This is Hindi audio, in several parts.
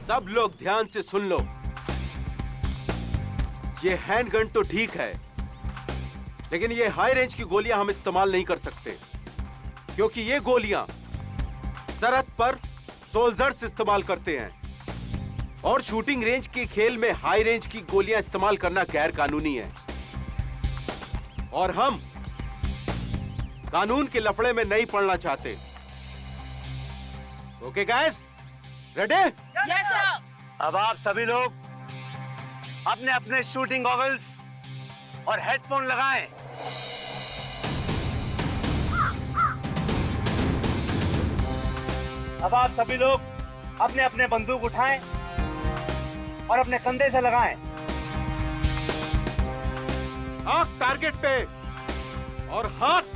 सब लोग ध्यान से सुन लो। ये हैंडगन तो ठीक है, लेकिन ये हाई रेंज की गोलियां हम इस्तेमाल नहीं कर सकते, क्योंकि ये गोलियां सरहद पर सोल्जर्स इस्तेमाल करते हैं और शूटिंग रेंज के खेल में हाई रेंज की गोलियां इस्तेमाल करना गैर कानूनी है। और हम कानून के लफड़े में नहीं पड़ना चाहते। Okay guys, ready? Yes sir. अब आप सभी लोग अपने अपने शूटिंग गॉगल्स और हेडफोन लगाएं। अब आप सभी लोग अपने अपने बंदूक उठाएं और अपने कंधे से लगाएं। आंख टारगेट पे और हाथ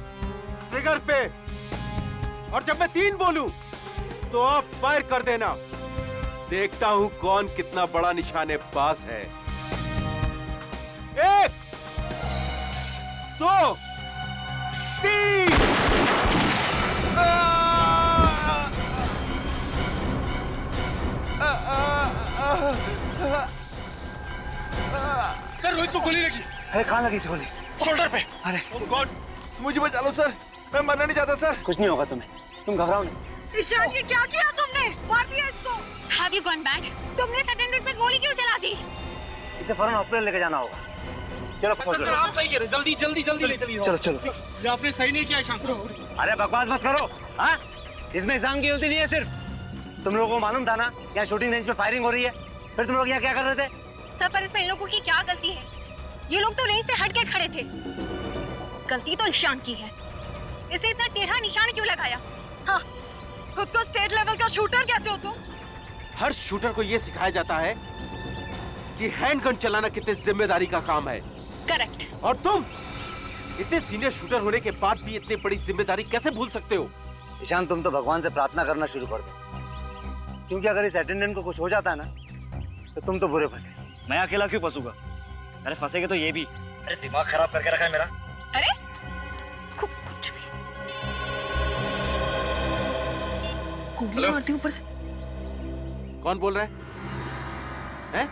ट्रिगर पे, और जब मैं 3 बोलूं तो आप फायर कर देना। देखता हूं कौन कितना बड़ा निशानेबाज है। 1 2 3। सर रोहित को गोली लगी। अरे कहाँ लगी इस गोली? शोल्डर पे। अरे ओह गॉड, मुझे बचा लो सर, मैं मरना नहीं चाहता सर। कुछ नहीं होगा तुम्हें, तुम घबराओ नहीं। ईशान, ये क्या किया तुमने? मार दिया इसको। Have you gone mad? तुमने इस अटेंडेंट पे गोली क्यों चला दी? इसे फौरन हॉस्पिटल लेके जाना होगा। चलो सर आप सही कह रहे, जल्दी जल्दी जल्दी ले चलिए। चलो चलो। ये आपने सही नहीं किया ईशान। अरे बकवास मत करो। हाँ, इसमें इंसान की गलती नहीं है सिर्फ। तुम लोगों को मालूम था ना यहाँ शूटिंग रेंज पे फायरिंग हो रही है, फिर तुम लोग यहाँ क्या कर रहे थे? सर पर इसमें इन लोगों की क्या गलती है? ये लोग तो रेंज से हट के खड़े थे। गलती तो ईशान की है। इसे इतना टेढ़ा निशान क्यों लगाया? हाँ, खुद को स्टेट लेवल का शूटर कहते हो तुम? हर शूटर को यह सिखाया जाता है कि हैंडगन चलाना कितने जिम्मेदारी का काम है। करेक्ट। और तुम इतने सीनियर शूटर होने के बाद भी इतनी बड़ी जिम्मेदारी कैसे भूल सकते हो? ईशान, तुम तो भगवान से प्रार्थना करना शुरू कर दो, क्योंकि अगर इस अटेंडेंट को कुछ हो जाता है ना तो तुम तो बुरे फंसे। मैं अकेला क्यों फंसूंगा? अरे फंसेगे तो ये भी। अरे दिमाग खराब करके रखा है मेरा। अरे कुछ भी गोली मारती ऊपर से। कौन बोल रहा है? हैं?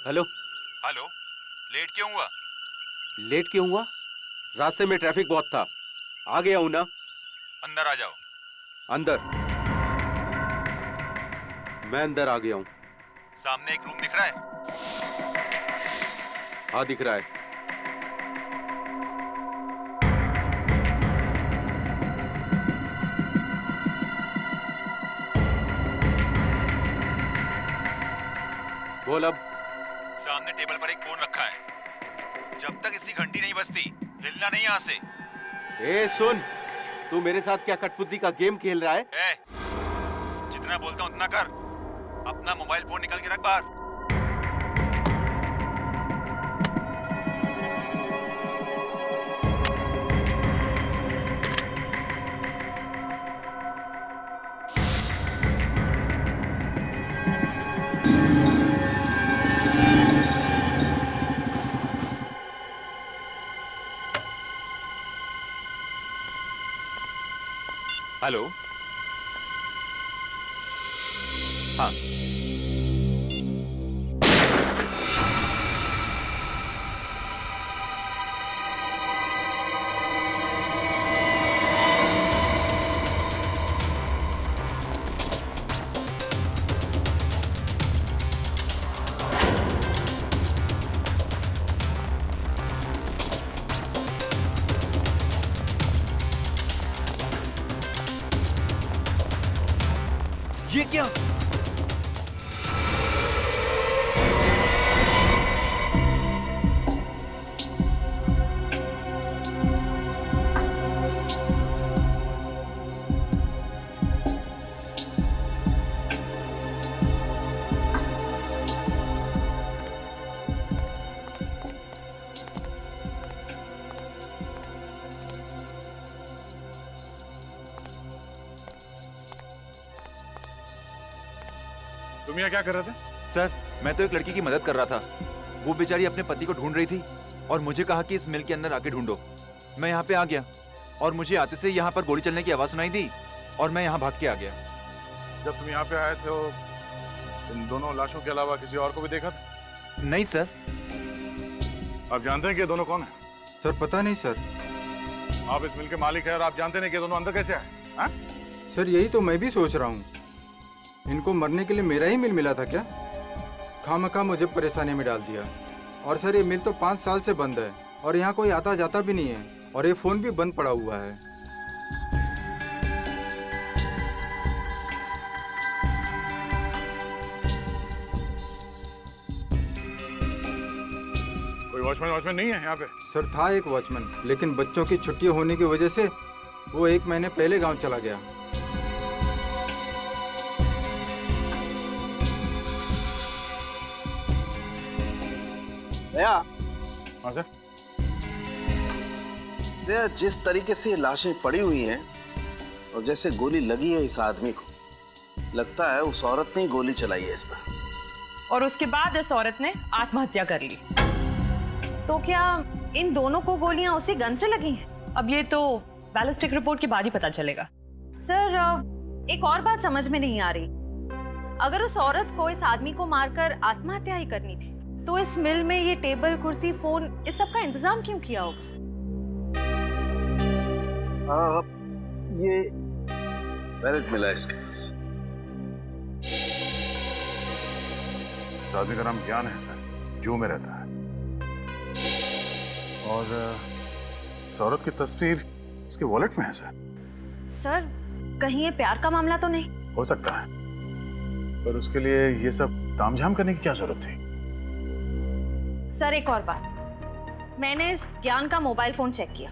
हेलो। हेलो, लेट क्यों हुआ? लेट क्यों हुआ? रास्ते में ट्रैफिक बहुत था, आ गया हूं ना। अंदर आ जाओ। अंदर? मैं अंदर आ गया हूं। सामने एक रूम दिख रहा है? हाँ दिख रहा है। बोल अब। सामने टेबल पर एक फोन रखा है। जब तक इसकी घंटी नहीं बजती हिलना नहीं यहाँ से। ए सुन, तू मेरे साथ क्या कठपुतली का गेम खेल रहा है? जितना बोलता हूँ उतना कर। अपना मोबाइल फोन निकाल के रख बाहर। हेलो। हाँ, ये क्या? तुम यहाँ क्या कर रहे थे? सर मैं तो एक लड़की की मदद कर रहा था। वो बेचारी अपने पति को ढूंढ रही थी और मुझे कहा कि इस मिल के अंदर आके ढूंढो। मैं यहाँ पे आ गया और मुझे आते से यहाँ पर गोली चलने की आवाज सुनाई दी और मैं यहाँ भाग के आ गया। जब तुम यहाँ पे आए थे तो इन दोनों लाशों के अलावा किसी और को भी देखा था? नहीं सर। आप जानते हैं कि ये दोनों कौन है? सर पता नहीं सर। आप इस मिल के मालिक हैं और आप जानते नहीं कि ये दोनों अंदर कैसे आए? हाँ? सर यही तो मैं भी सोच रहा हूँ, इनको मरने के लिए मेरा ही मिल मिला था क्या? खामखा मुझे परेशानी में डाल दिया। और सर ये मिल तो 5 साल से बंद है और यहाँ कोई आता जाता भी नहीं है और ये फ़ोन भी बंद पड़ा हुआ है। कोई वॉचमैन नहीं है यहाँ पे? सर था एक वॉचमैन, लेकिन बच्चों की छुट्टियाँ होने की वजह से वो 1 महीने पहले गांव चला गया। भैया। हाँ सर। भैया जिस तरीके से ये लाशें पड़ी हुई हैं और जैसे गोली लगी है इस आदमी को, लगता है उस औरत ने ही गोली चलाई है इस पर। और उसके बाद इस औरत ने आत्महत्या कर ली। तो क्या इन दोनों को गोलियां उसी गन से लगी हैं? अब ये तो बैलिस्टिक रिपोर्ट के बाद ही पता चलेगा। सर एक और बात समझ में नहीं आ रही। अगर उस औरत को इस आदमी को मारकर आत्महत्या ही करनी थी तो इस मिल में ये टेबल, कुर्सी, फोन, इस सब का इंतजाम क्यों किया होगा? ये वैलेट मिला इसके पास। इस आदमी का नाम ज्ञान है सर, जू में रहता है। और इस औरत की तस्वीर उसके वॉलेट में है सर। सर कहीं ये प्यार का मामला तो नहीं? हो सकता है, पर उसके लिए ये सब तामझाम करने की क्या जरूरत थी? सर एक और बात, मैंने इस ज्ञान का मोबाइल फोन चेक किया।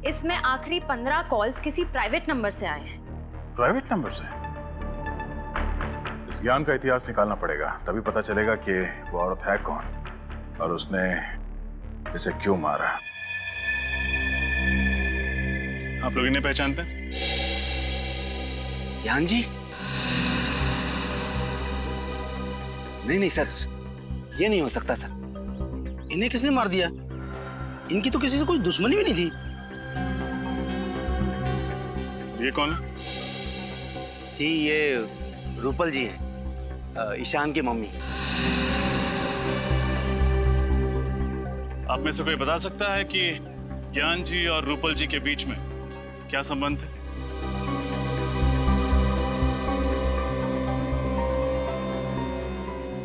इसमें आखिरी 15 कॉल्स किसी प्राइवेट नंबर से आए हैं। प्राइवेट नंबर से? इस ज्ञान का इतिहास निकालना पड़ेगा, तभी पता चलेगा कि वो औरत है कौन और उसने इसे क्यों मारा। आप लोग इन्हें पहचानते हैं? ज्ञान जी? नहीं सर, ये नहीं हो सकता सर। इन्हें किसने मार दिया? इनकी तो किसी से कोई दुश्मनी भी नहीं थी। ये कौन है? जी ये रूपल जी है, ईशान की मम्मी। आप में से कोई बता सकता है कि ज्ञान जी और रूपल जी के बीच में क्या संबंध है?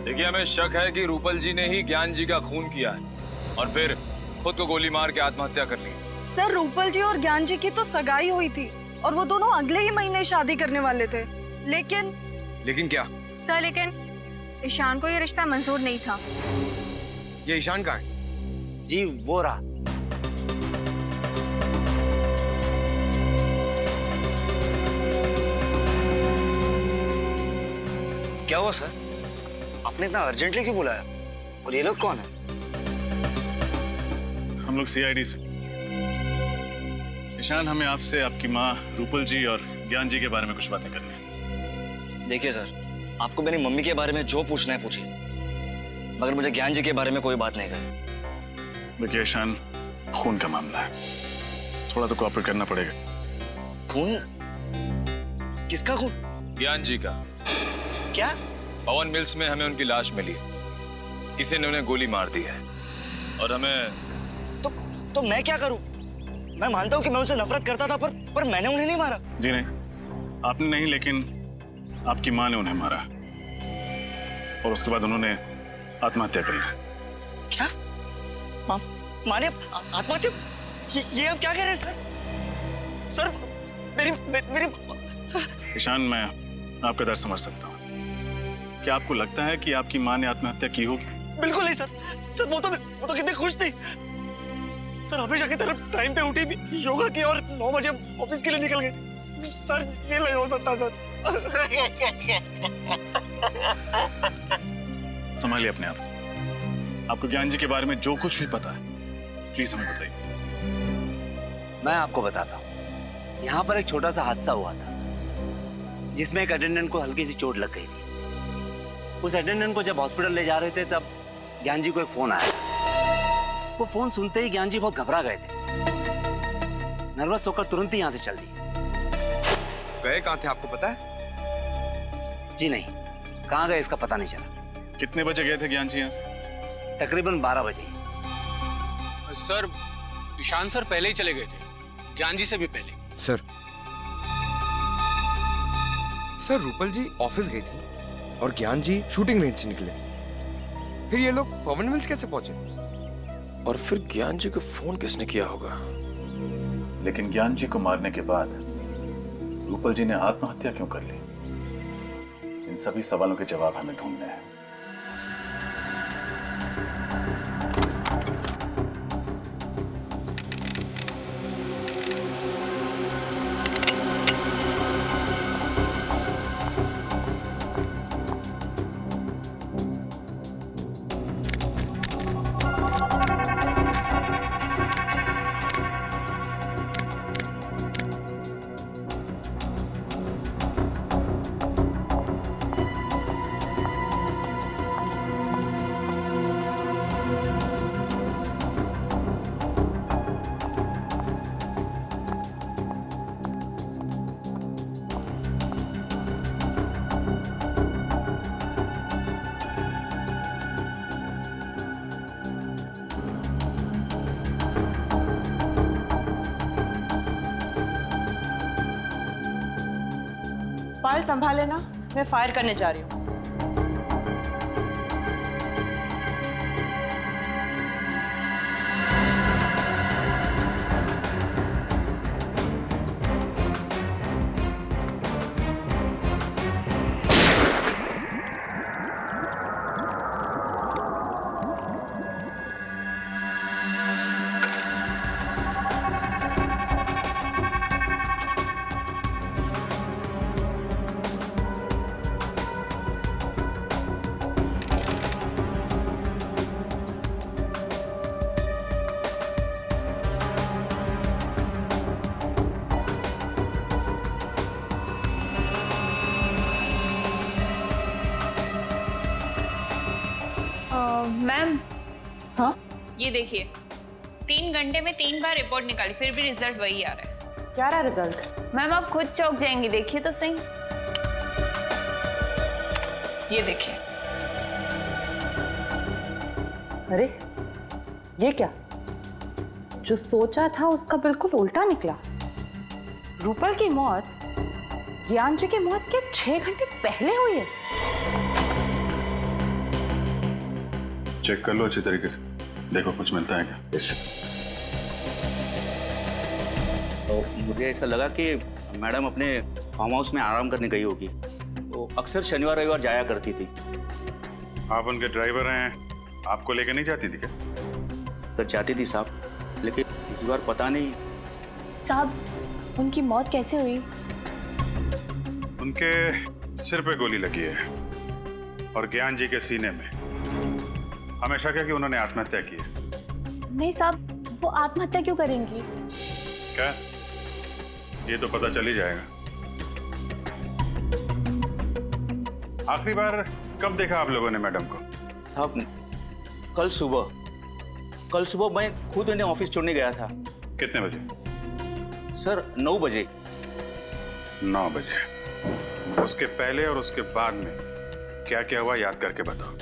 देखिए, हमें शक है कि रूपल जी ने ही ज्ञान जी का खून किया है और फिर खुद को गोली मार के आत्महत्या कर ली। सर रूपल जी और ज्ञान जी की तो सगाई हुई थी और वो दोनों अगले ही महीने शादी करने वाले थे। लेकिन क्या सर, लेकिन ईशान को ये रिश्ता मंजूर नहीं था। ये ईशान का है? जी वो रहा। क्या हुआ सर? आपने इतना अर्जेंटली क्यों बुलाया? और ये लोग कौन है? हम लोग सीआईडी से। ईशान, हमें आपसे आपकी माँ रूपल जी और ज्ञान जी के बारे में कुछ बातें करनी है। देखिए सर, आपको मेरी मम्मी के बारे में जो पूछना है पूछिए, मगर मुझे ज्ञान जी के बारे में कोई बात नहीं करनी। देखिए ईशान, खून का मामला है, थोड़ा तो कोऑपरेट करना पड़ेगा। खून? किसका खून? ज्ञान जी का। क्या? पवन मिल्स में हमें उनकी लाश मिली, किसी ने उन्हें गोली मार दी है और हमें तो मैं क्या करूं? मैं मानता हूं कि मैं उनसे नफरत करता था, पर मैंने उन्हें नहीं मारा। जी नहीं, आपने नहीं, लेकिन आपकी माँ ने उन्हें मारा और उसके बाद उन्होंने आत्महत्या कर ली। क्या? माँ ने आत्महत्या? ये आप क्या कह रहे हैं सर? मेरी ईशान, मैं आपका दर्द समझ सकता हूँ। क्या आपको लगता है कि आपकी माँ ने आत्महत्या की होगी? बिल्कुल नहीं सर। सर वो तो कितनी खुश थी सर, हमेशा की तरफ टाइम पे उठी भी, योगा की और 9 बजे ऑफिस के लिए निकल गई। सर ये नहीं हो सकता सर। संभालिए अपने आप। आपको ज्ञान जी के बारे में जो कुछ भी पता है प्लीज हमें बताइए। मैं आपको बताता हूँ। यहाँ पर एक छोटा सा हादसा हुआ था जिसमें एक अटेंडेंट को हल्की सी चोट लग गई थी। उस अटेंडेंट को जब हॉस्पिटल ले जा रहे थे तब ज्ञान जी को एक फोन आया। वो फोन सुनते ही ज्ञान जी बहुत घबरा गए थे। नर्वस होकर तुरंत ही यहाँ से चल दिए। गए कहाँ थे आपको पता है? जी नहीं, कहाँ गए इसका पता नहीं चला। कितने बजे गए थे ज्ञान जी यहाँ से? तकरीबन 12 बजे। सर ईशान सर पहले ही चले गए थे, ज्ञान जी से भी पहले। सर रूपल जी ऑफिस गई थी और ज्ञान जी शूटिंग रेंज से निकले। फिर ये लोग पवन मिल्स कैसे पहुंचे? और फिर ज्ञान जी को फोन किसने किया होगा? लेकिन ज्ञान जी को मारने के बाद रूपल जी ने आत्महत्या क्यों कर ली? इन सभी सवालों के जवाब हमें ढूंढने हैं। फाइल संभाल लेना, मैं फायर करने जा रही हूँ। मैम, हाँ ये देखिए 3 घंटे में 3 बार रिपोर्ट निकाली, फिर भी रिजल्ट वही आ रहा है। क्या रहा रिजल्ट? मैम आप खुद चौंक जाएंगी, देखिए तो सही। ये देखिए। अरे ये क्या? जो सोचा था उसका बिल्कुल उल्टा निकला। रूपल की मौत ज्ञान जी की मौत के 6 घंटे पहले हुई है। चेक कर लो अच्छी तरीके से, देखो कुछ मिलता है क्या। तो मुझे ऐसा लगा कि मैडम अपने फार्म हाउस में आराम करने गई होगी। तो अक्सर शनिवार रविवार जाया करती थी। आप उनके ड्राइवर हैं, आपको लेकर नहीं जाती थी क्या? तो जाती थी साहब, लेकिन इस बार पता नहीं। साहब उनकी मौत कैसे हुई? उनके सिर पे गोली लगी है और ज्ञान जी के सीने में। हमेशा क्या कि उन्होंने आत्महत्या की है। नहीं साहब, वो आत्महत्या क्यों करेंगी? क्या? ये तो पता चल ही जाएगा। आखिरी बार कब देखा आप लोगों ने मैडम को? साहब कल सुबह मैं खुद इन्हें ऑफिस छोड़ने गया था। कितने बजे? सर 9 बजे। 9 बजे। उसके पहले और उसके बाद में क्या क्या हुआ याद करके बताओ।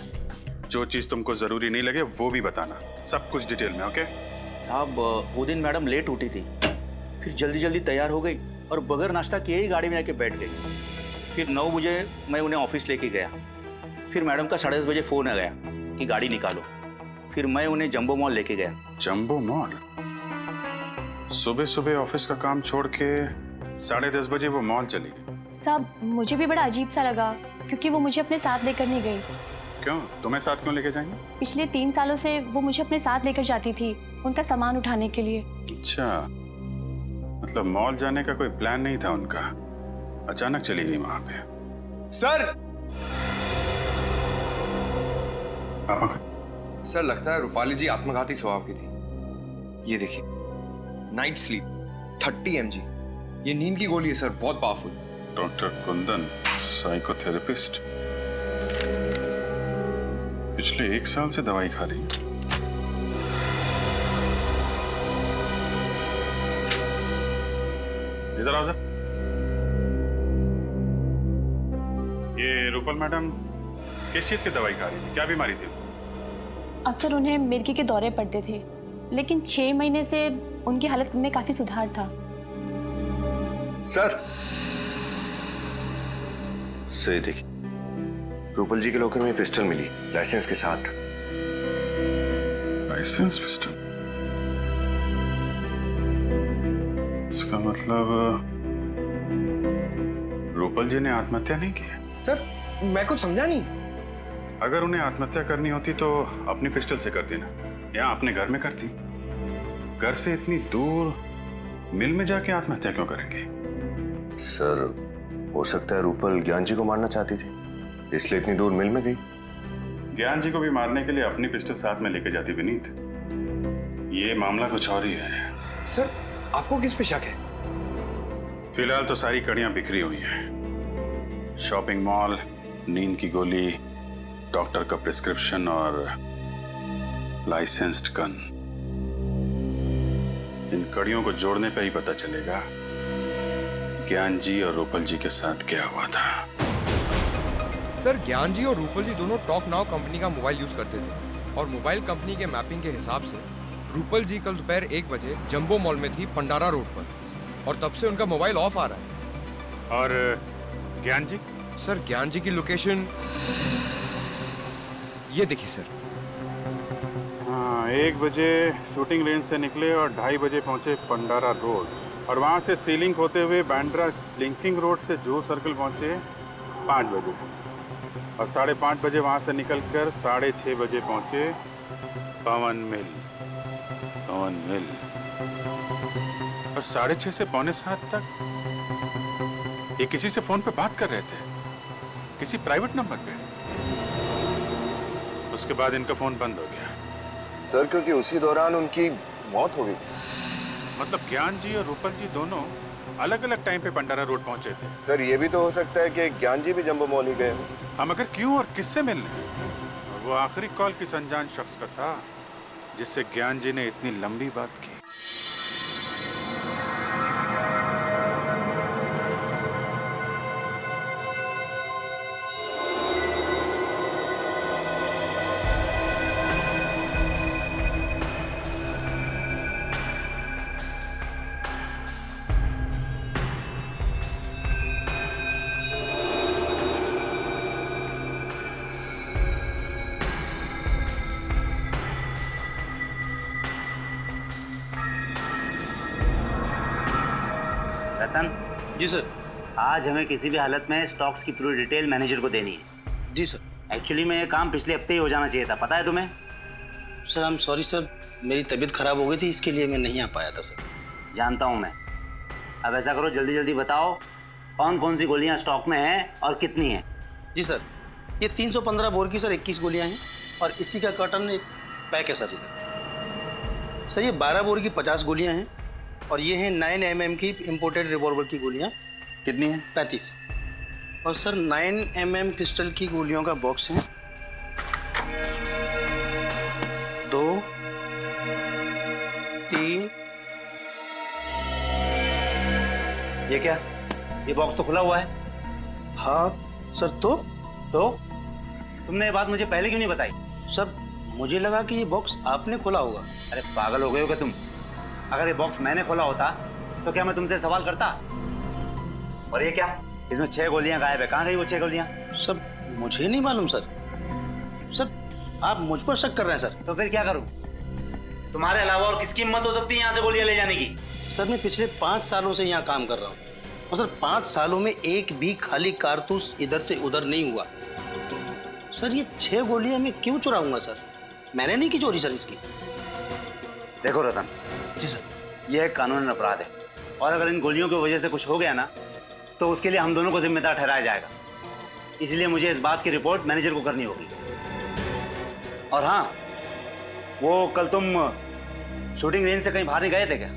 जो चीज तुमको जरूरी नहीं लगे वो भी बताना, सब कुछ डिटेल में। ओके साहब, वो दिन मैडम लेट उठी थी, फिर जल्दी जल्दी तैयार हो गई और बगैर नाश्ता किए ही गाड़ी में आके बैठ गई। फिर 9 बजे मैं उन्हें ऑफिस लेके गया। फिर मैडम का 10:30 बजे फोन आ गया कि गाड़ी निकालो। फिर मैं उन्हें जंबो मॉल लेके गया। Jumbo mall? सुबह सुबह ऑफिस का काम छोड़ के 10:30 बजे वो मॉल चली गई? साहब मुझे भी बड़ा अजीब सा लगा, क्योंकि वो मुझे अपने साथ लेकर नहीं गई। क्यों? तुम्हें साथ क्यों लेके जाएंगे? पिछले 3 सालों से वो मुझे अपने साथ लेकर जाती थी, उनका सामान उठाने के लिए। अच्छा, मतलब मॉल जाने का कोई प्लान नहीं था उनका, अचानक चली गई वहां पे। सर सर लगता है रूपाली जी आत्मघाती स्वभाव की थी। ये देखिए, नाइट स्लीप 30 mg, ये नींद की गोली है सर, बहुत पावरफुल। Doctor Kundan, psychotherapist. पिछले 1 साल से दवाई खा रही है। इधर आओ। ये रूपल मैडम किस चीज की दवाई खा रही थी? क्या बीमारी थी? अक्सर उन्हें मिर्गी के दौरे पड़ते थे, लेकिन 6 महीने से उनकी हालत में काफी सुधार था। सर से देखिए, रूपल जी के लॉकर में पिस्टल मिली, लाइसेंस के साथ। Licence pistol? इसका मतलब रूपल जी ने आत्महत्या नहीं की? सर मैं कुछ समझा नहीं। अगर उन्हें आत्महत्या करनी होती तो अपनी पिस्टल से करती ना, या अपने घर में करती। घर से इतनी दूर मिल में जाके आत्महत्या क्यों करेंगे? सर हो सकता है रूपल ज्ञान जी को मारना चाहती थी, इसलिए इतनी दूर मिल में गई। ज्ञान जी को भी मारने के लिए अपनी पिस्टल साथ में लेके जाती विनीत। ये मामला कुछ और ही है। सर आपको किस पे शक है? फिलहाल तो सारी कड़ियां बिखरी हुई हैं। शॉपिंग मॉल, नींद की गोली, डॉक्टर का प्रिस्क्रिप्शन और लाइसेंस्ड गन। इन कड़ियों को जोड़ने पे ही पता चलेगा ज्ञान जी और रूपल जी के साथ क्या हुआ था। सर ज्ञान जी और रूपल जी दोनों टॉक नाउ कंपनी का मोबाइल यूज करते थे और मोबाइल कंपनी के मैपिंग के हिसाब से रूपल जी कल दोपहर 1 बजे जंबो मॉल में थी पंडारा रोड पर, और तब से उनका मोबाइल ऑफ आ रहा है। और ज्ञान जी? सर ज्ञान जी की लोकेशन ये देखिए सर। हाँ, 1 बजे शूटिंग रेंज से निकले और 2:30 बजे पहुंचे पंडारा रोड, और वहां से सीलिंग होते हुए बांद्रा लिंकिंग रोड से जूहू सर्कल पहुंचे 5 बजे, और 5:30 बजे वहां से निकलकर 6:30 बजे पहुंचे पवन मिल। और 6:30 से 6:45 तक ये किसी से फोन पे बात कर रहे थे, किसी प्राइवेट नंबर पे। उसके बाद इनका फोन बंद हो गया। सर क्योंकि उसी दौरान उनकी मौत हो गई थी। मतलब ज्ञान जी और रूपल जी दोनों अलग अलग टाइम पे पंडारा रोड पहुंचे थे। सर ये भी तो हो सकता है कि ज्ञान जी भी जंबो मॉल ही गए। हम अगर क्यों और किससे मिलने? और वो आखिरी कॉल किस अनजान शख्स का था जिससे ज्ञान जी ने इतनी लंबी बात की? रतन जी सर। आज हमें किसी भी हालत में स्टॉक्स की पूरी डिटेल मैनेजर को देनी है। जी सर। एक्चुअली में ये काम पिछले हफ्ते ही हो जाना चाहिए था, पता है तुम्हें? Sir I am sorry sir, मेरी तबीयत खराब हो गई थी, इसके लिए मैं नहीं आ पाया था सर। जानता हूँ मैं। अब ऐसा करो, जल्दी जल्दी बताओ कौन कौन सी गोलियाँ स्टॉक में हैं और कितनी हैं। जी सर, ये 315 बोर की सर 21 गोलियाँ हैं, और इसी का कर्टन एक पैक है सर इधर। सर ये 12 बोर की 50 गोलियाँ हैं, और ये हैं 9 mm की इम्पोर्टेड रिवॉल्वर की गोलियाँ। कितनी हैं? 35। और सर 9 mm पिस्टल की गोलियों का बॉक्स है 2, 3। ये क्या? ये बॉक्स तो खुला हुआ है। हाँ सर। तो तुमने ये बात मुझे पहले क्यों नहीं बताई? सर मुझे लगा कि ये बॉक्स आपने खोला होगा। अरे पागल हो गए हो क्या तुम? अगर ये बॉक्स मैंने खोला होता तो क्या मैं तुमसे सवाल करता? और ये क्या? इसमें 6 गोलियां गायब है, कहाँ गई वो 6 गोलियां? सर मुझे नहीं मालूम सर। सर आप मुझ पर शक कर रहे हैं सर। तो फिर क्या करूं? तुम्हारे अलावा और किसकी हिम्मत हो सकती है यहाँ से गोलियां ले जाने की? सर मैं पिछले 5 सालों से यहाँ काम कर रहा हूँ, और सर 5 सालों में एक भी खाली कारतूस इधर से उधर नहीं हुआ। सर ये 6 गोलियां मैं क्यों चुराऊंगा सर? मैंने नहीं की चोरी सर इसकी। देखो रतन जी सर, यह एक कानूनी अपराध है, और अगर इन गोलियों की वजह से कुछ हो गया ना तो उसके लिए हम दोनों को जिम्मेदार ठहराया जाएगा। इसलिए मुझे इस बात की रिपोर्ट मैनेजर को करनी होगी। और हाँ, वो कल तुम शूटिंग रेंज से कहीं बाहर नहीं गए थे क्या?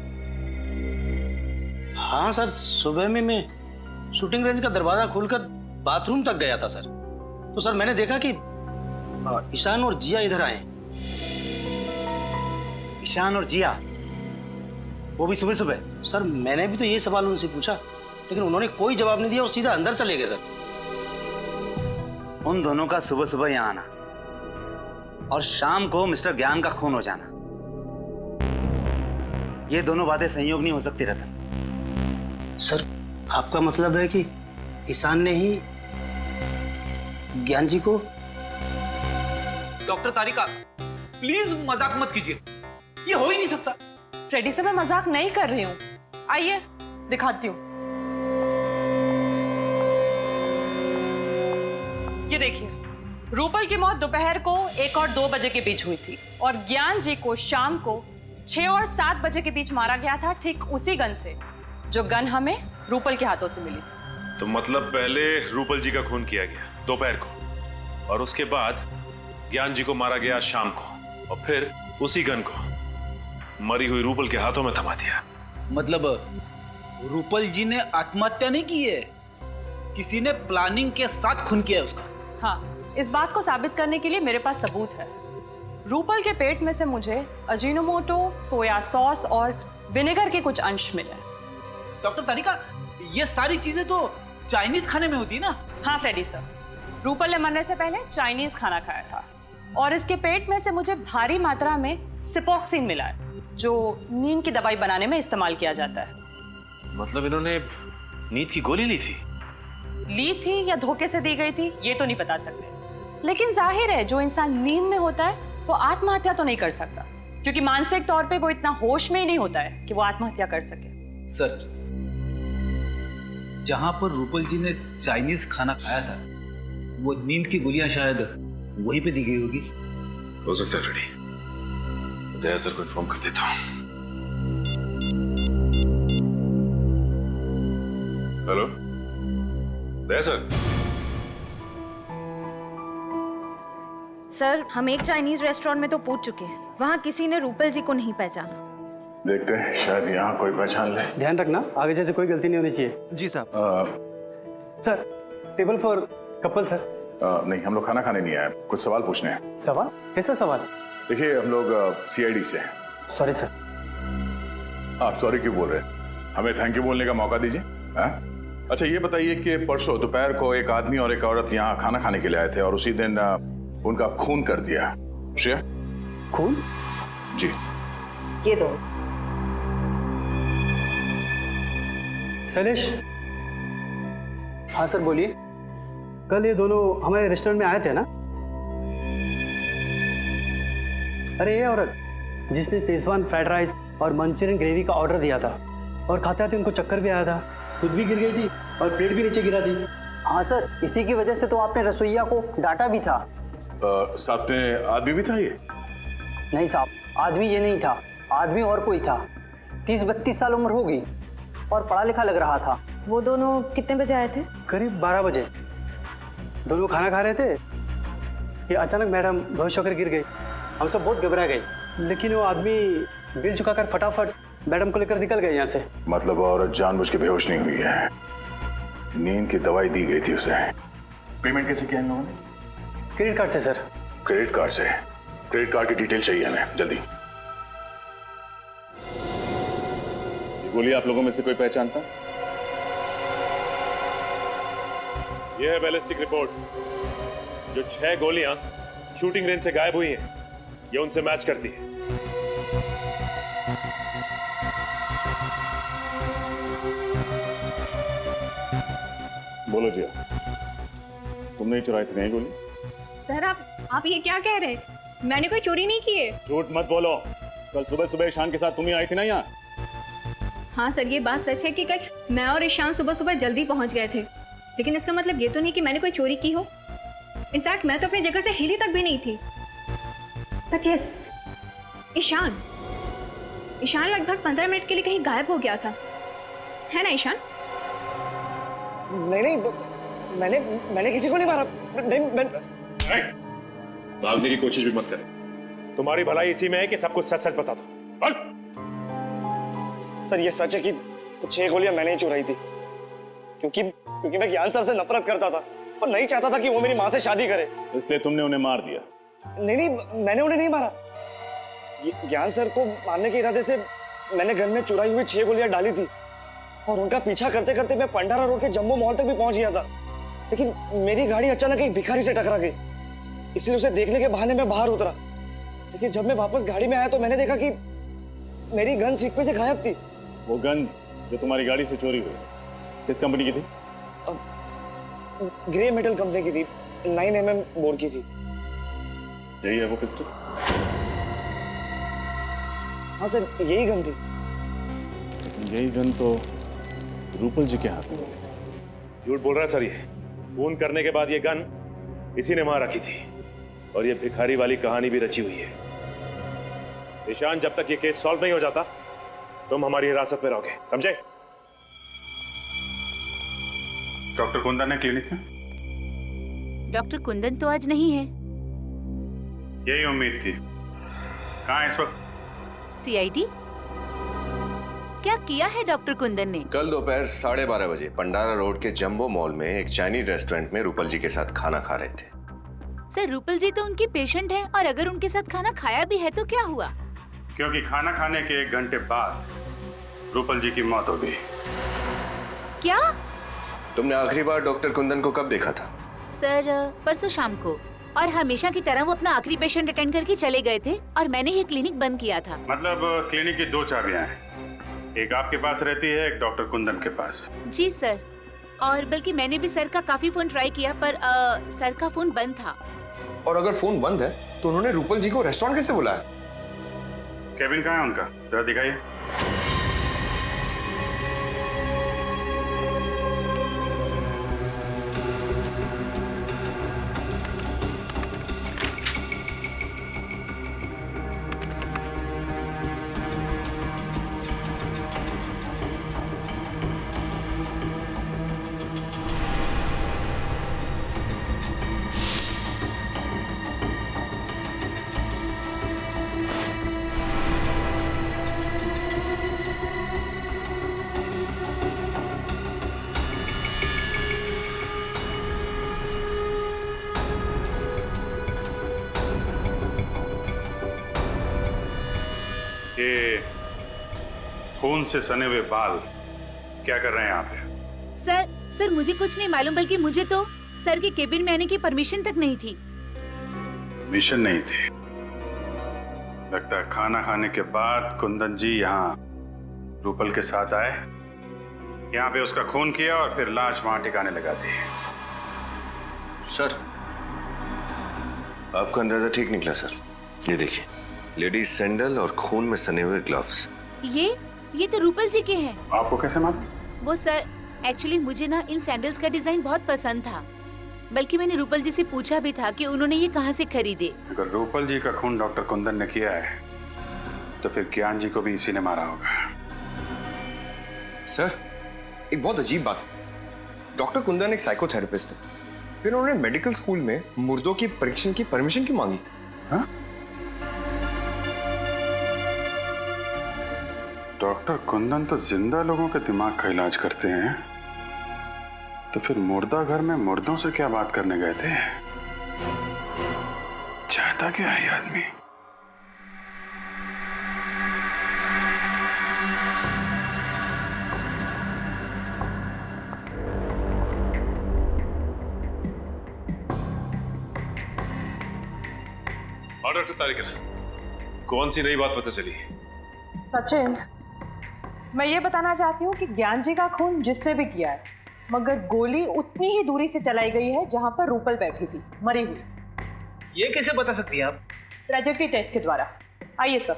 हाँ सर, सुबह में मैं शूटिंग रेंज का दरवाजा खोलकर बाथरूम तक गया था सर। तो सर मैंने देखा कि ईशान और जिया इधर आए। ईशान और जिया, वो भी सुबह सुबह? सर मैंने भी तो ये सवाल उनसे पूछा, लेकिन उन्होंने कोई जवाब नहीं दिया और सीधा अंदर चले गए सर। उन दोनों का सुबह सुबह यहाँ आना और शाम को मिस्टर ज्ञान का खून हो जाना, ये दोनों बातें संयोग नहीं हो सकती रतन। सर आपका मतलब है कि ईशान ने ही ज्ञान जी को? डॉक्टर तारिका, प्लीज मजाक मत कीजिए, ये हो ही नहीं सकता। फ्रेडी से मैं मजाक नहीं कर रही हूँ, आइए दिखाती हूँ। ये देखिए, रूपल की मौत दोपहर को 1 और 2 बजे के बीच हुई थी और ज्ञान जी को शाम को 6 और 7 बजे के बीच मारा गया था, ठीक उसी गन से जो गन हमें रूपल के हाथों से मिली थी। तो मतलब पहले रूपल जी का खून किया गया दोपहर को, और उसके बाद ज्ञान जी को मारा गया शाम को, और फिर उसी गन को मरी हुई रूपल के हाथों में थमा दिया। मतलब रूपल जी ने आत्महत्या नहीं की है, किसी ने प्लानिंग के साथ खून किया है उसका। हाँ, इस बात को साबित करने के लिए मेरे पास सबूत है। रूपल के पेट में से मुझे अजीनोमोटो, सोया सॉस और विनेगर के कुछ अंश मिले। डॉक्टर तारिका, ये सारी चीजें तो चाइनीज खाने में होती है ना? हाँ फ्रेडी सर, रूपल ने मरने से पहले चाइनीज खाना खाया था और इसके पेट में से मुझे भारी मात्रा में सिपोक्सिन मिला है, जो नींद की दवाई बनाने में इस्तेमाल किया जाता है। मतलब इन्होंने नींद की गोली ली थी या धोखे से दी गई थी, ये तो नहीं बता सकते, लेकिन जाहिर है जो इंसान नींद में होता है वो आत्महत्या तो नहीं कर सकता, क्योंकि मानसिक तौर पे वो इतना होश में ही नहीं होता है कि वो आत्महत्या कर सके। सर, जहां पर रूपल जी ने चाइनीज खाना खाया था, वो नींद की गोलियां शायद वहीं पे दी गई होगी। हो सकता है फ्रेडी, दया सर को इन्फॉर्म कर देता हूँ। हेलो दया सर। सर, हम एक चाइनीज रेस्टोरेंट में तो पूछ चुके हैं, वहाँ किसी ने रूपल जी को नहीं पहचाना। देखते हैं, शायद यहाँ कोई पहचान ले। ध्यान रखना, आगे जैसे कोई गलती नहीं होनी चाहिए। जी साहब। Sir, table for couple sir. नहीं, हम लोग खाना खाने नहीं आए, कुछ सवाल पूछने हैं। सवाल? कैसा सवाल? देखिए, हम लोग CID से हैं। Sorry sir. आप सॉरी क्यों बोल रहे हैं? हमें थैंक यू बोलने का मौका दीजिए। अच्छा ये बताइए कि परसों दोपहर को एक आदमी और एक औरत यहाँ खाना खाने के लिए आए थे और उसी दिन उनका खून कर दिया। श्रेया? खून? जी। ये दो। शैलेश? हाँ सर बोलिए। कल ये दोनों हमारे रेस्टोरेंट में आए थे ना? अरे ये औरत जिसने शेजवान फ्राइड राइस और मंचूरियन ग्रेवी का ऑर्डर दिया था और खाते आते उनको चक्कर भी आया था, खुद भी गिर गई थी और प्लेट भी नीचे गिरा थी। हाँ सर, इसी की वजह से तो आपने रसोइया को डांटा भी था। साथ में आदमी भी था ये? नहीं साहब, आदमी ये नहीं था, आदमी और कोई था। 30-32 साल उम्र होगी और पढ़ा लिखा लग रहा था। वो दोनों कितने बजे आए थे? करीब 12 बजे। दोनों खाना खा रहे थे कि अचानक मैडम बेहोश होकर गिर गई। हम सब बहुत घबरा गए, लेकिन वो आदमी बिल चुकाकर फटाफट मैडम को लेकर निकल गए यहाँ से। मतलब औरत जानबूझ के बेहोश नहीं हुई है, नींद की दवाई दी गई थी उसे। पेमेंट कैसे किया इन लोगों ने? क्रेडिट कार्ड से सर। क्रेडिट कार्ड से? क्रेडिट कार्ड की डिटेल चाहिए हमें जल्दी। गोली आप लोगों में से कोई पहचानता? यह है बैलिस्टिक रिपोर्ट। जो 6 गोलियां शूटिंग रेंज से गायब हुई हैं, ये उनसे मैच करती है। बोलो जिया, तुमने ही चुराई थी नहीं गोली? सर आप ये क्या कह रहे हैं? मैंने कोई चोरी नहीं की है। झूठ मत बोलो, कल सुबह सुबह ईशान के साथ तुम ही आई थी ना यहाँ? हाँ सर, ये बात सच है कि कल मैं और ईशान सुबह सुबह जल्दी पहुंच गए थे, लेकिन इसका मतलब ये तो नहीं कि मैंने कोई चोरी की हो। इनफैक्ट मैं तो अपनी जगह से हिली तक भी नहीं थी। बट यस, ईशान लगभग 15 मिनट के लिए कहीं गायब हो गया था, है ना ईशान? नहीं, मैंने किसी को नहीं मारा। भागने की कोशिश भी मत करें, तुम्हारी भलाई इसी में है कि सब कुछ सच सच बता दो। सर ये सच है कि 6 गोलियां मैंने ही चुराई थी, क्योंकि मैं ज्ञान सर से नफरत करता था और नहीं चाहता था कि वो मेरी माँ से शादी करे। इसलिए तुमने उन्हें मार दिया? नहीं, मैंने उन्हें नहीं मारा। ज्ञान सर को मारने के इरादे से मैंने गन में चुराई हुई 6 गोलियां डाली थी और उनका पीछा करते करते मैं पंडारा रोड के जम्बो मॉल तक भी पहुंच गया था, लेकिन मेरी गाड़ी अचानक एक भिखारी से टकरा गई, इसलिए उसे देखने के बहाने मैं बाहर उतरा। लेकिन जब मैं वापस गाड़ी में आया तो मैंने देखा कि मेरी गन सीट पे से गायब थी। वो गन जो तुम्हारी गाड़ी से चोरी हुई किस कंपनी की थी? ग्रे मेटल कंपनी की थी, 9mm बोर की थी। यही है वो पिस्टल? हाँ सर, यही गन थी। यही गन तो रूपल जी के हाथ में थी। झूठ बोल रहा है सर, ये फोन करने के बाद ये गन इसी ने वहां रखी थी और ये भिखारी वाली कहानी भी रची हुई है। ईशान, जब तक ये केस सॉल्व नहीं हो जाता तुम हमारी हिरासत में रहोगे, समझे? डॉक्टर कुंदन है क्लिनिक में? डॉक्टर कुंदन तो आज नहीं है। यही उम्मीद थी। कहाँ है इस वक्त? सीआईडी? क्या किया है डॉक्टर कुंदन ने? कल दोपहर 12:30 बजे पंडारा रोड के जंबो मॉल में एक चाइनीज रेस्टोरेंट में रूपल जी के साथ खाना खा रहे थे। सर, रूपल जी तो उनकी पेशेंट है और अगर उनके साथ खाना खाया भी है तो क्या हुआ? क्योंकि खाना खाने के 1 घंटे बाद रूपल जी की मौत हो गई। क्या? तुमने आखिरी बार डॉक्टर कुंदन को कब देखा था? सर, परसों शाम को, और हमेशा की तरह वो अपना आखिरी पेशेंट अटेंड करके चले गए थे और मैंने ये क्लिनिक बंद किया था। मतलब क्लिनिक की 2 चाबियां हैं, एक आपके पास रहती है, एक डॉक्टर कुंदन के पास। जी सर, और बल्कि मैंने भी सर का काफी फोन ट्राई किया पर सर का फोन बंद था। और अगर फोन बंद है तो उन्होंने रूपल जी को रेस्टोरेंट कैसे बुलाया? केबिन कहाँ है उनका, जरा दिखाइए। ये खून से सने हुए बाल क्या कर रहे हैं यहाँ पे? सर मुझे कुछ नहीं मालूम, बल्कि मुझे तो सर के केबिन में आने की परमिशन तक नहीं थी। मिशन नहीं थी? लगता है खाना खाने के बाद कुंदन जी यहाँ रूपल के साथ आए, यहाँ पे उसका खून किया और फिर लाश वहां ठिकाने लगा दी। सर, आपका अंदाजा ठीक निकला सर। ये देखिए, लेडीज सैंडल और खून में सने हुए ग्लव्स। ये तो रूपल जी के हैं। आपको कैसे मालूम? वो सर, एक्चुअली मुझे ना इन सैंडल्स का डिजाइन बहुत पसंद था, बल्कि मैंने रूपल जी से पूछा भी था कि उन्होंने ये कहाँ से खरीदे। अगर रूपल जी का खून डॉक्टर कुंदन ने किया है तो फिर ज्ञान जी को भी इसी ने मारा होगा। सर, एक बहुत अजीब बात है। डॉक्टर कुंदन एक साइकोथेरेपिस्ट है, फिर उन्होंने मेडिकल स्कूल में मुर्दों की परीक्षण की परमिशन क्यों मांगी? हाँ? डॉक्टर कुंदन तो जिंदा लोगों के दिमाग का इलाज करते हैं, तो फिर मुर्दा घर में मुर्दों से क्या बात करने गए थे? चाहता क्या है आदमी? डॉक्टर तारिका, कौन सी नई बात पता चली? सचिन, मैं ये बताना चाहती हूँ कि ज्ञान जी का खून जिसने भी किया है, मगर गोली उतनी ही दूरी से चलाई गई है जहां पर रूपल बैठी थी मरी हुई। ये कैसे बता सकती हैं आप? ट्रेजेक्टरी टेस्ट के द्वारा। आइए सर,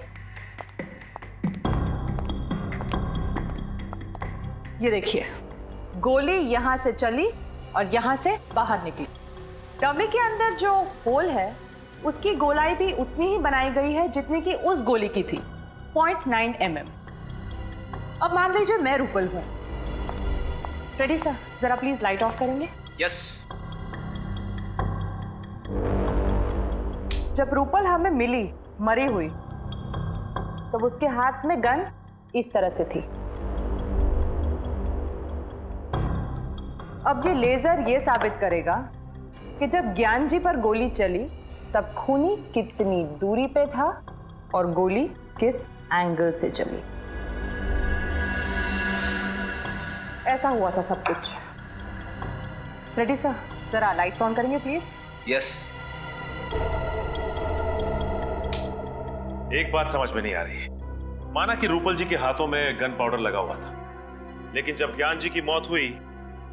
ये देखिए, गोली यहां से चली और यहां से बाहर निकली। डमी के अंदर जो होल है उसकी गोलाई भी उतनी ही बनाई गई है जितनी कि उस गोली की थी, 0.9 mm। अब मान लीजिए मैं रूपल हूं। रेडी सर, जरा प्लीज लाइट ऑफ करेंगे? यस। जब रूपल हमें मिली मरी हुई तब उसके हाथ में गन इस तरह से थी। अब ये लेजर ये साबित करेगा कि जब ज्ञान जी पर गोली चली तब खूनी कितनी दूरी पे था और गोली किस एंगल से चली। ऐसा हुआ था सब कुछ। रेडी सर, जरा लाइट्स ऑन करेंगे प्लीज। यस। एक बात समझ में नहीं आ रही। माना कि रूपल जी के हाथों में गन पाउडर लगा हुआ था, लेकिन जब ज्ञान जी की मौत हुई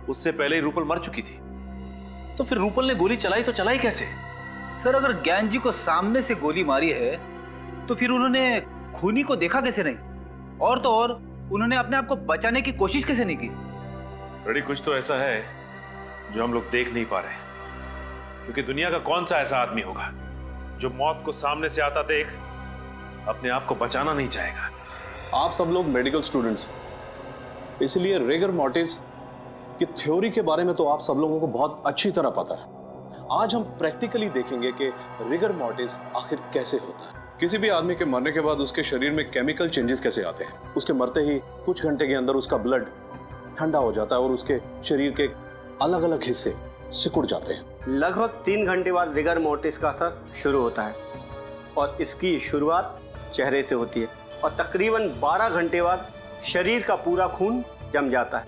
उससे पहले ही रूपल मर चुकी थी, तो फिर रूपल ने गोली चलाई तो चलाई कैसे? सर अगर ज्ञान जी को सामने से गोली मारी है तो फिर उन्होंने खूनी को देखा कैसे नहीं? और तो और उन्होंने अपने आप को बचाने की कोशिश कैसे नहीं की? रेडी, कुछ तो ऐसा है जो हम लोग देख नहीं पा रहे, क्योंकि दुनिया का कौन सा ऐसा आदमी होगा जो मौत को सामने से आता देख अपने आप को बचाना नहीं चाहेगा। आप सब लोग मेडिकल स्टूडेंट्स हैं, इसलिए रिगर मॉर्टिस की थ्योरी के बारे में तो आप सब लोगों को बहुत अच्छी तरह पता है। आज हम प्रैक्टिकली देखेंगे कि रिगर मॉर्टिस आखिर कैसे होता है। किसी भी आदमी के मरने के बाद उसके शरीर में केमिकल चेंजेस कैसे आते हैं। उसके मरते ही कुछ घंटे के अंदर उसका ब्लड ठंडा हो जाता है और उसके शरीर के अलग अलग हिस्से सिकुड़ जाते हैं। लगभग 3 घंटे बाद रिगर मोर्टिस का असर शुरू होता है और इसकी शुरुआत चेहरे से होती है और तकरीबन 12 घंटे बाद शरीर का पूरा खून जम जाता है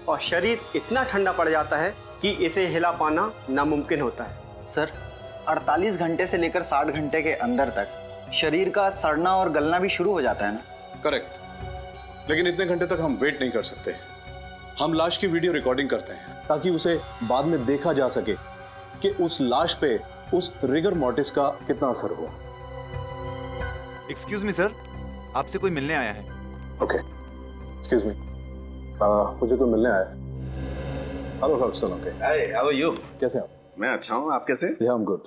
और शरीर इतना ठंडा पड़ जाता है कि इसे हिला पाना नामुमकिन होता है। सर 48 घंटे से लेकर 60 घंटे के अंदर तक शरीर का सड़ना और गलना भी शुरू हो जाता है ना? करेक्ट, लेकिन इतने घंटे तक हम वेट नहीं कर सकते। हम लाश की वीडियो रिकॉर्डिंग करते हैं ताकि उसे बाद में देखा जा सके कि उस लाश पे उस रिगर मॉर्टिस का कितना असर हुआ। एक्सक्यूज मी सर, आपसे कोई मिलने आया है। ओके, एक्सक्यूज मी, मुझे कोई मिलने आया है। Hello doctor. Okay, hi, how are you? कैसे आप? मैं अच्छा हूँ, आप कैसे? या आई एम गुड।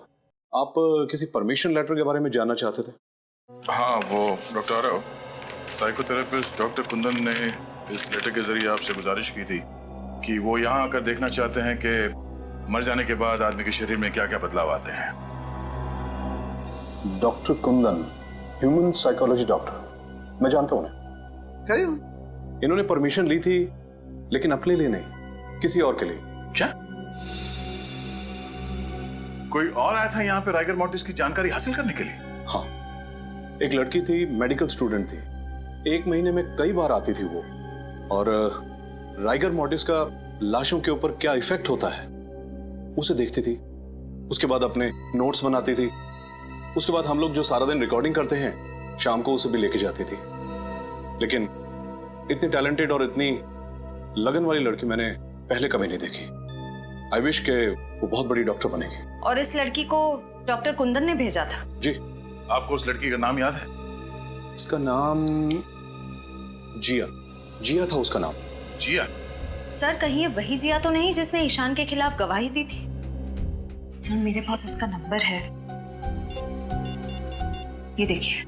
आप किसी परमिशन लेटर के बारे में जानना चाहते थे? हाँ, वो doctor Aarav, psychotherapist doctor Kundan ने इस लेटर के जरिए आपसे गुजारिश की थी कि वो यहाँ आकर देखना चाहते हैं कि मर जाने के बाद आदमी के शरीर में क्या क्या बदलाव आते हैं। Doctor Kundan, human psychology doctor, मैं जानता हूँ उन्हें। इन्होंने परमिशन ली थी, लेकिन अपने लिए नहीं, किसी और के लिए। क्या? कोई और आया था यहाँ पे राइगर मॉर्टिस की जानकारी हासिल करने के लिए? हाँ, एक लड़की थी, मेडिकल स्टूडेंट थी, 1 महीने में कई बार आती थी वो, और राइगर मॉर्टिस का लाशों के ऊपर क्या इफेक्ट होता है उसे देखती थी। उसके बाद अपने नोट्स बनाती थी। उसके बाद हम लोग जो सारा दिन रिकॉर्डिंग करते हैं, शाम को उसे भी लेके जाती थी। लेकिन इतनी टैलेंटेड और इतनी लगन वाली लड़की मैंने पहले कभी नहीं देखी। आई विश के वो बहुत बड़ी डॉक्टर बनेगी। और इस लड़की को डॉक्टर कुंदन ने भेजा था? जी। आपको उस लड़की का नाम याद है? इसका नाम जिया, जिया था उसका नाम। जिया? सर कहीं ये वही जिया तो नहीं जिसने ईशान के खिलाफ गवाही दी थी? सर मेरे पास उसका नंबर है, ये देखिए।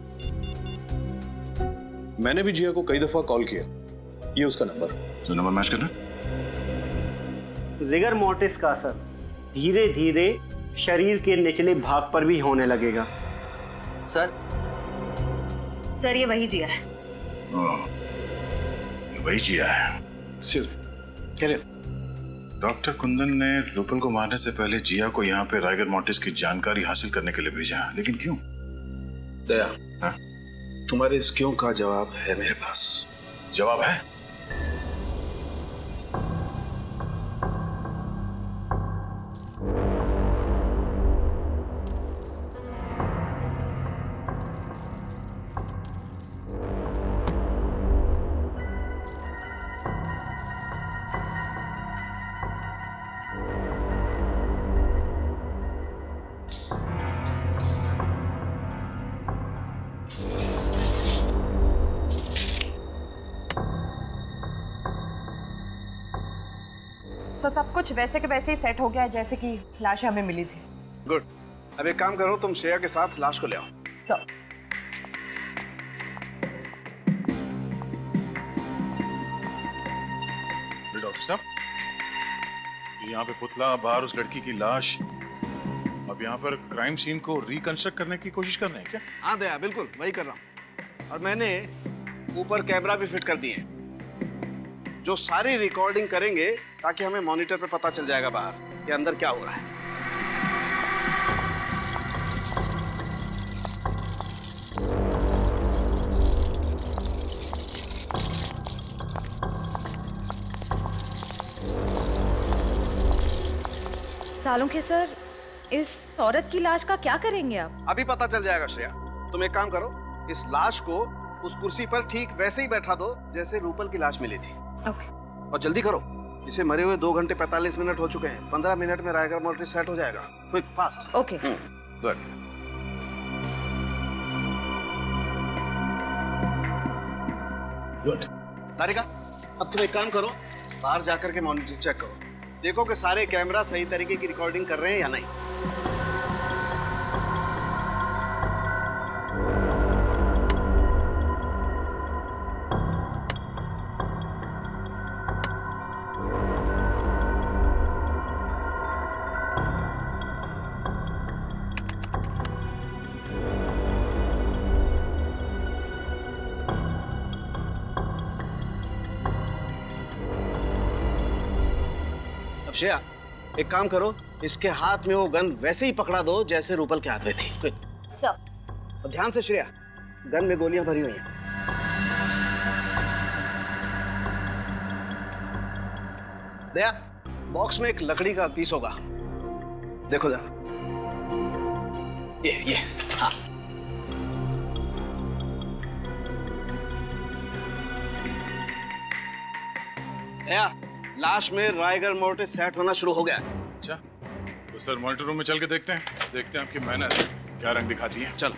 मैंने भी जिया को कई दफा कॉल किया, ये उसका नंबर। तो नंबर मैच करना। रिगर मोर्टिस का असर धीरे धीरे शरीर के निचले भाग पर भी होने लगेगा। सर ये वही जिया है। वही जिया है। डॉक्टर कुंदन ने रूपल को मारने से पहले जिया को यहाँ पे राइगर मॉर्टिस की जानकारी हासिल करने के लिए भेजा, लेकिन क्यों? दया, हाँ? तुम्हारे इस क्यों का जवाब है मेरे पास। जवाब है? तो सब कुछ वैसे के वैसे ही सेट हो गया है जैसे कि लाश हमें मिली थी। गुड। अब एक काम करो, तुम श्रेया के साथ लाश को ले आओ। चलो। डॉक्टर साहब, यहाँ पे पुतला, बाहर उस लड़की की लाश, अब यहाँ पर क्राइम सीन को रिकंस्ट्रक्ट करने की कोशिश कर रहे हैं क्या? हाँ दया, बिल्कुल वही कर रहा हूँ। और मैंने ऊपर कैमरा भी फिट कर दिए हैं जो सारी रिकॉर्डिंग करेंगे ताकि हमें मॉनिटर पे पता चल जाएगा बाहर कि अंदर क्या हो रहा है। सालुंखे सर, इस औरत की लाश का क्या करेंगे आप? अभी पता चल जाएगा श्रेया। तुम एक काम करो, इस लाश को उस कुर्सी पर ठीक वैसे ही बैठा दो जैसे रूपल की लाश मिली थी। ओके। और जल्दी करो, इसे मरे हुए 2 घंटे 45 मिनट हो चुके हैं। 15 मिनट में रायगढ़ मोर्टी सेट हो जाएगा। Quick, fast. Okay. Good. Good. Tarika, अब तुम एक काम करो, बाहर जाकर के मॉनिटर चेक करो, देखो कि सारे कैमरा सही तरीके की रिकॉर्डिंग कर रहे हैं या नहीं। अब श्रेया, एक काम करो, इसके हाथ में वो गन वैसे ही पकड़ा दो जैसे रूपल के हाथ में थी। क्विक। सर। और ध्यान से श्रेया, गन में गोलियां भरी हुई हैं। दया, बॉक्स में एक लकड़ी का पीस होगा, देखो जरा। ये हाँ। दया, लाश में रायगढ़ मोर्टे सेट होना शुरू हो गया। अच्छा, तो सर मॉनिटर रूम में चल के देखते हैं आपकी मेहनत क्या रंग दिखाती है। चल।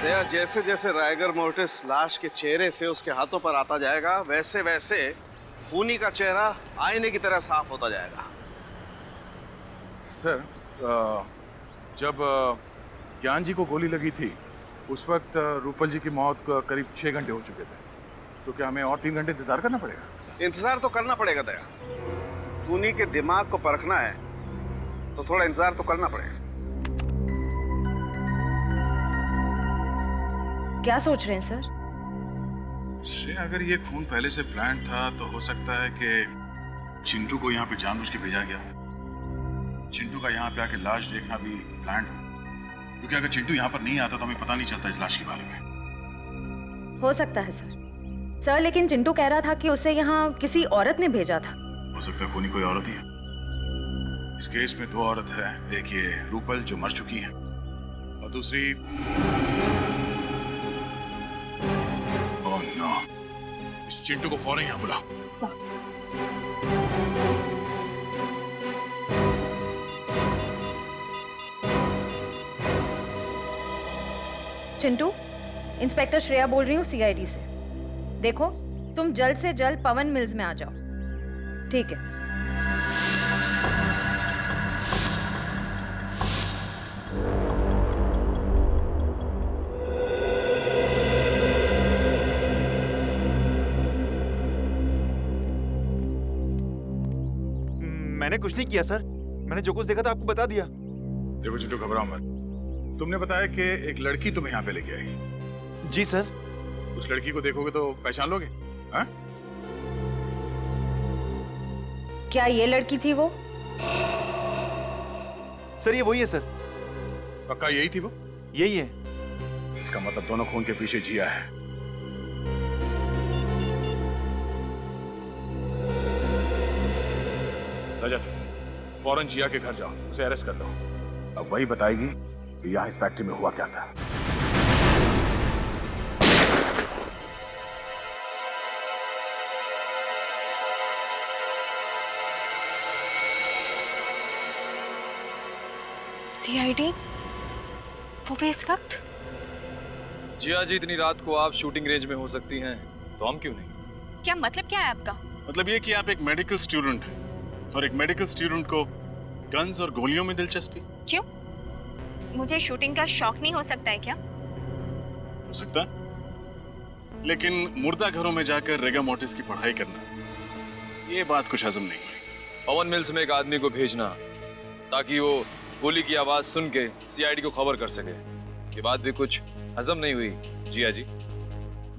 दया, जैसे जैसे रायगढ़ मोर्टिस लाश के चेहरे से उसके हाथों पर आता जाएगा, वैसे वैसे खूनी का चेहरा आईने की तरह साफ होता जाएगा। सर, जब ज्ञान जी को गोली लगी थी उस वक्त रूपल जी की मौत करीब 6 घंटे हो चुके थे, तो क्या हमें और 3 घंटे इंतजार करना पड़ेगा? इंतजार तो करना पड़ेगा दया, खूनी के दिमाग को परखना है तो थोड़ा इंतजार तो करना पड़ेगा। क्या सोच रहे हैं सर? श्रेया, अगर ये खून पहले से प्लान था तो हो सकता है कि चिंटू को यहाँ पे जानबूझ के भेजा गया। चिंटू का यहाँ पे आके लाश देखना भी प्लान हो, क्योंकि अगर चिंटू यहाँ पर नहीं आता तो हमें पता नहीं चलता इस लाश के बारे में। हो सकता है सर, लेकिन चिंटू कह रहा था कि उसे यहाँ किसी औरत ने भेजा था। हो सकता है खूनी कोई औरत ही है। इस केस में 2 औरत है, एक ये रूपल जो मर चुकी है और दूसरी ओह नो, इस चिंटू को फौरन यहाँ बुला। चिंटू, इंस्पेक्टर श्रेया बोल रही हूँ CID से। देखो, तुम जल्द से जल्द पवन मिल्स में आ जाओ। ठीक है। मैंने कुछ नहीं किया सर, मैंने जो कुछ देखा था आपको बता दिया। देखो चिंटू, घबराओ मत। तुमने बताया कि एक लड़की तुम्हें यहाँ पे लेके आई। जी सर। उस लड़की को देखोगे तो पहचान लोगे? हाँ? क्या ये लड़की थी वो? सर ये वही है सर। पक्का यही थी वो? यही है। इसका मतलब दोनों खून के पीछे जिया है। रजत, फौरन जिया के घर जाओ, उसे अरेस्ट कर लो। अब वही बताएगी कि यहाँ इस फैक्ट्री में हुआ क्या था। CID? वो भी इस वक्त? जिया जी, इतनी रात को आप शूटिंग रेंज में हो सकती हैं, तो हम क्यों नहीं? क्या मतलब क्या है आपका? मतलब ये कि आप एक मेडिकल स्टूडेंट हैं और एक मेडिकल स्टूडेंट को गन्स और गोलियों में दिलचस्पी। क्यों? मुझे शूटिंग का शौक नहीं हो सकता है क्या? हो सकता है, लेकिन मुर्दा घरों में जाकर रेगा मोटिस की पढ़ाई करना, ये बात कुछ हजम नहीं हुई। पवन मिल्स में एक आदमी को भेजना ताकि वो गोली की आवाज सुन के CID को खबर कर सके, ये बात भी कुछ हजम नहीं हुई जिया जी।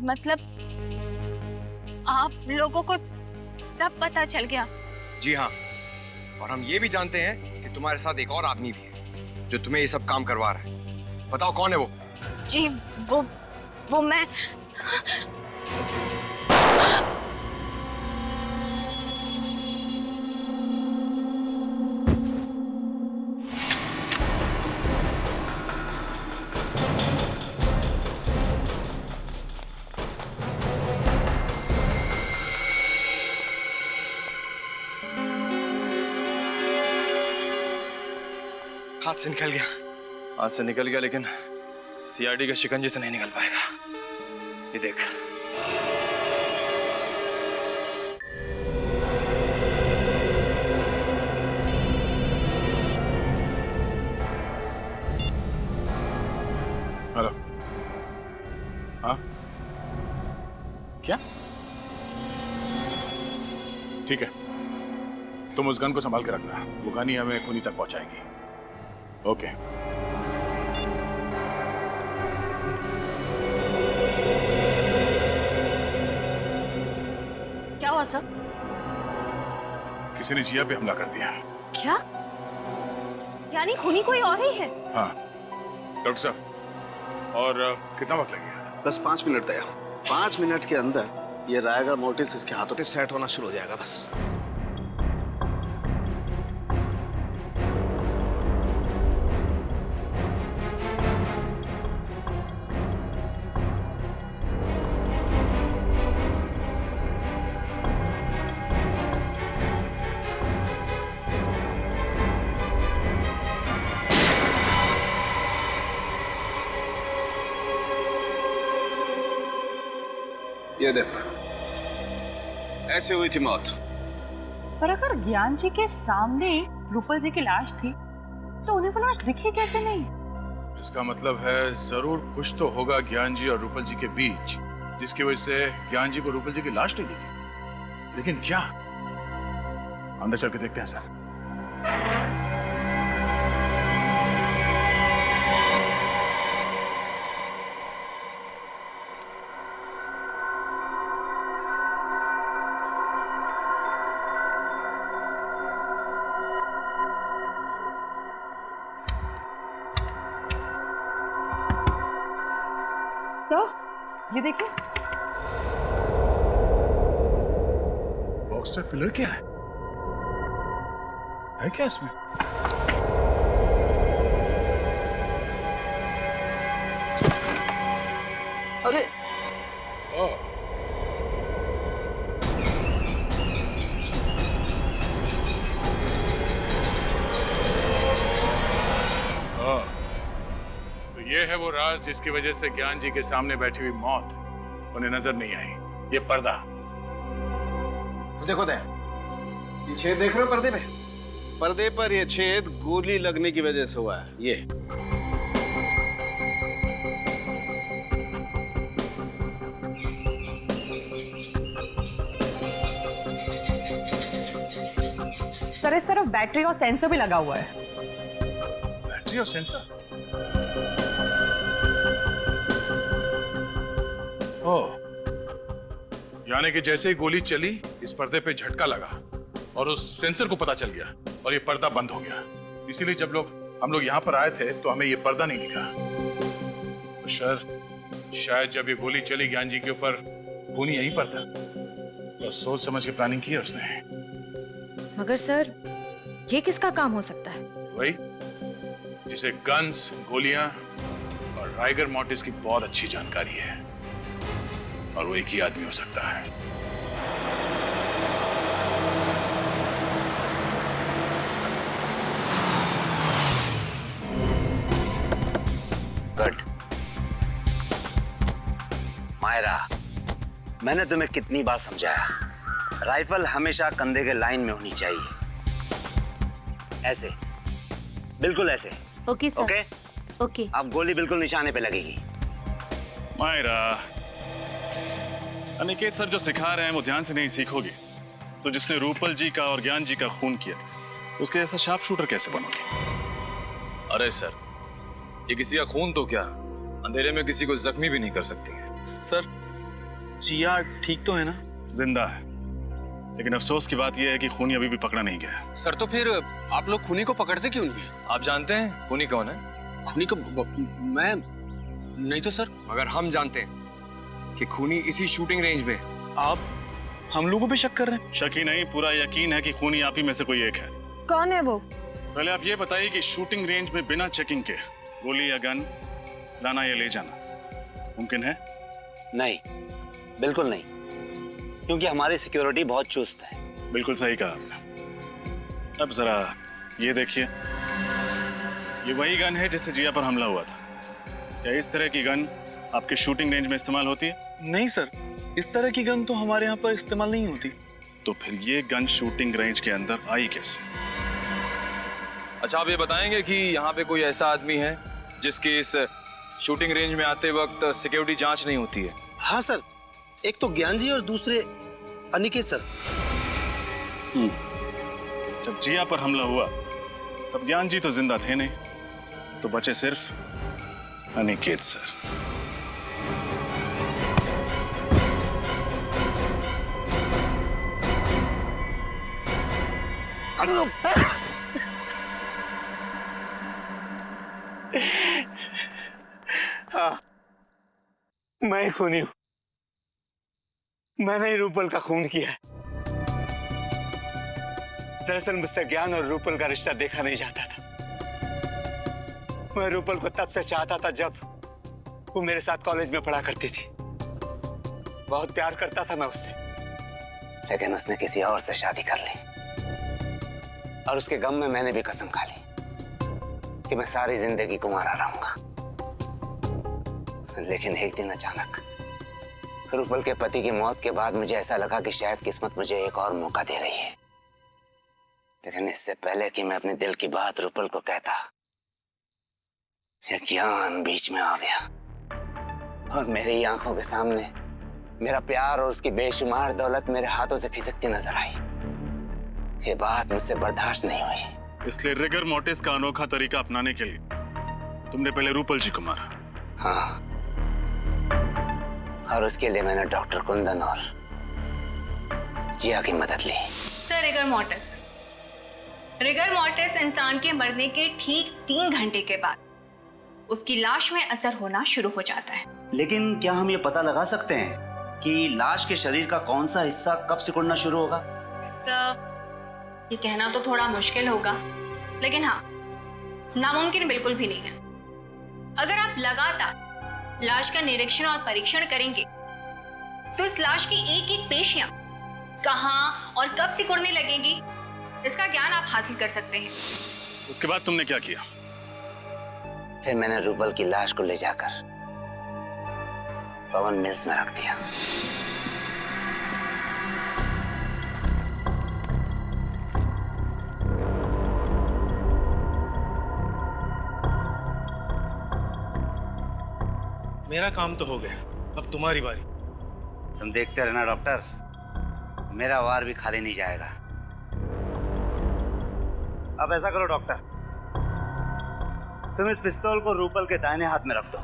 मतलब आप लोगों को सब पता चल गया? जी हाँ, और हम ये भी जानते हैं कि तुम्हारे साथ एक और आदमी भी है जो तुम्हें ये सब काम करवा रहा है। बताओ कौन है वो? जी वो मैं। हाथ से निकल गया। हाथ से निकल गया, लेकिन सीआईडी के शिकंजे से नहीं निकल पाएगा। ये देख। हेलो। हाँ, क्या? ठीक है, तुम उस गन को संभाल के रखना, वो गन ही हमें खूनी तक पहुंचाएगी। ओके। क्या हुआ सर? किसी ने जिया पे हमला कर दिया। क्या? यानी खूनी कोई और ही है? हाँ डॉक्टर साहब, और कितना वक्त लगेगा? बस 5 मिनट दया। 5 मिनट के अंदर ये रायगर मोर्टिस इसके हाथों पे सेट होना शुरू हो जाएगा बस। ये देख, ऐसे हुई थी मौत। पर अगर ज्ञान जी के सामने रूपल जी की लाश थी तो उन्हें वो लाश दिखी कैसे नहीं? इसका मतलब है जरूर कुछ तो होगा ज्ञान जी और रूपल जी के बीच, जिसकी वजह से ज्ञान जी को रूपल जी की लाश नहीं दिखी। लेकिन क्या? अंदर चल के देखते हैं सर। तो ये देखिए, बॉक्सर पिलर क्या है क्या इसमें? अरे तो ये है वो राज जिसकी वजह से ज्ञान जी के सामने बैठी हुई मौत उन्हें नजर नहीं आई। ये पर्दा देखो दया, ये छेद देख रहे हो पर्दे पे? पर्दे पर ये छेद गोली लगने की वजह से हुआ है। ये सर इस तरफ बैटरी और सेंसर भी लगा हुआ है। बैटरी और सेंसर? ओह, यानी कि जैसे ही गोली चली इस पर्दे पे झटका लगा और उस सेंसर को पता चल गया और ये पर्दा बंद हो गया। इसीलिए जब हम लोग यहाँ पर आए थे तो हमें ये पर्दा नहीं दिखा। तो शायद जब ये गोली चली ज्ञान जी के ऊपर, खूनी यहीं पर था। तो सोच समझ के प्लानिंग की है उसने। मगर सर ये किसका काम हो सकता है? वही जिसे गन्स, गोलियां और राइगर मोर्टिस की बहुत अच्छी जानकारी है, और वो एक ही आदमी हो सकता है। गुड मायरा, मैंने तुम्हें कितनी बार समझाया, राइफल हमेशा कंधे के लाइन में होनी चाहिए। ऐसे, बिल्कुल ऐसे। Okay sir. Okay okay. अब गोली बिल्कुल निशाने पे लगेगी। मायरा, अनिकेत सर जो सिखा रहे हैं वो ध्यान से नहीं सीखोगी तो जिसने रूपल जी का और ज्ञान जी का खून किया उसके जैसा शार्प शूटर कैसे बनोगे? अरे सर, ये किसी का खून तो क्या, अंधेरे में किसी को जख्मी भी नहीं कर सकती है। सर, जिया ठीक तो है ना? जिंदा है, लेकिन अफसोस की बात यह है कि खूनी अभी भी पकड़ा नहीं गया। सर तो फिर आप लोग खूनी को पकड़ते क्यों नहीं? आप जानते हैं खूनी कौन है? खूनी को मैं नहीं तो सर। मगर हम जानते हैं कि खूनी इसी शूटिंग रेंज में। आप हम लोगों पे शक कर रहे हैं? शक ही नहीं, पूरा यकीन है कि खूनी आप ही में से कोई एक है। कौन है वो? पहले आप ये बताइए कि शूटिंग रेंज में बिना चेकिंग के गोली या गन लाना या ले जाना मुमकिन है? नहीं, बिल्कुल नहीं, क्योंकि हमारी सिक्योरिटी बहुत चुस्त है। बिल्कुल सही कहा आपने। अब जरा ये देखिए, ये वही गन है जिससे जिया पर हमला हुआ था। क्या इस तरह की गन आपके शूटिंग रेंज में इस्तेमाल होती है? नहीं सर, इस तरह की गन तो हमारे यहाँ पर इस्तेमाल नहीं होती। तो फिर ये गन शूटिंग रेंज के अंदर आई कैसे? अच्छा, आप ये बताएंगे कि यहाँ पे कोई ऐसा आदमी है जिसकी इस शूटिंग रेंज में आते वक्त सिक्योरिटी जांच नहीं होती है? हाँ सर, एक तो ज्ञान जी और दूसरे अनिकेत सर। जब जिया पर हमला हुआ तब ज्ञान जी तो जिंदा थे नहीं, तो बचे सिर्फ अनिकेत सर। हाँ, मैं खूनी हूं। मैंने ही रूपल का खून किया है। दरअसल मुझसे ज्ञान और रूपल का रिश्ता देखा नहीं जाता था। मैं रूपल को तब से चाहता था जब वो मेरे साथ कॉलेज में पढ़ा करती थी। बहुत प्यार करता था मैं उससे, लेकिन उसने किसी और से शादी कर ली। और उसके गम में मैंने भी कसम खा ली कि मैं सारी जिंदगी कुंवारा रहूंगा। लेकिन एक दिन अचानक रूपल के पति की मौत के बाद मुझे ऐसा लगा कि शायद किस्मत मुझे एक और मौका दे रही है। लेकिन इससे पहले कि मैं अपने दिल की बात रूपल को कहता, ज्ञान बीच में आ गया और मेरी आंखों के सामने मेरा प्यार और उसकी बेशुमार दौलत मेरे हाथों से खिसकती नजर आई। ये बात मुझसे बर्दाश्त नहीं हुई। इसलिए रिगर मोर्टिस का अनोखा तरीका अपनाने के लिए तुमने पहले रूपल जी को मारा? हाँ, और उसके लिए मैंने डॉक्टर कुंदन और जिया की मदद ली। सर, रिगर मोर्टिस इंसान के मरने के ठीक 3 घंटे के बाद उसकी लाश में असर होना शुरू हो जाता है। लेकिन क्या हम ये पता लगा सकते हैं कि लाश के शरीर का कौन सा हिस्सा कब सिकुड़ना शुरू होगा? सर, ये कहना तो थोड़ा मुश्किल होगा, लेकिन हाँ, नामुमकिन बिल्कुल भी नहीं है। अगर आप लगातार लाश का निरीक्षण और परीक्षण करेंगे तो इस लाश की एक एक पेशियां कहां और कब सिकुड़ने लगेंगी, इसका ज्ञान आप हासिल कर सकते हैं। उसके बाद तुमने क्या किया? फिर मैंने रूपल की लाश को ले जाकर पवन मिल्स में रख दिया। मेरा काम तो हो गया, अब तुम्हारी बारी। तुम देखते रहना डॉक्टर, मेरा वार भी खाली नहीं जाएगा। अब ऐसा करो डॉक्टर, तुम इस पिस्तौल को रूपल के दाहिने हाथ में रख दो।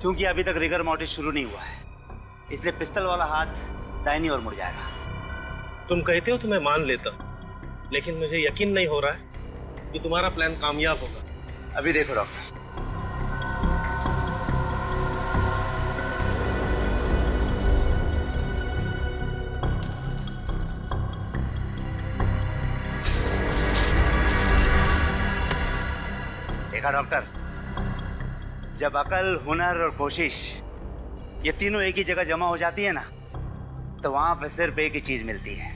क्योंकि अभी तक रिगर मोर्टिस शुरू नहीं हुआ है, इसलिए पिस्तौल वाला हाथ दाहिनी ओर मुड़ जाएगा। तुम कहते हो तो मैं मान लेता, लेकिन मुझे यकीन नहीं हो रहा है कि तुम्हारा प्लान कामयाब होगा। अभी देखो डॉक्टर, देखा डॉक्टर, जब अकल, हुनर और कोशिश ये तीनों एक ही जगह जमा हो जाती है ना, तो वहां पे सिर्फ एक ही चीज मिलती है,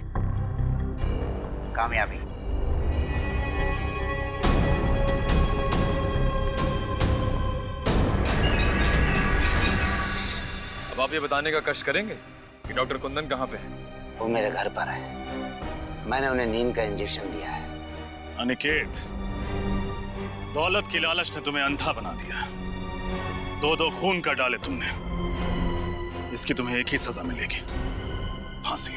कामयाबी। अब आप ये बताने का कष्ट करेंगे कि डॉक्टर कुंदन कहाँ पे है? वो मेरे घर पर है, मैंने उन्हें नींद का इंजेक्शन दिया है। अनिकेत, दौलत की लालच ने तुम्हें अंधा बना दिया। 2-2 खून कर डाले तुमने। इसकी तुम्हें एक ही सजा मिलेगी, फांसी।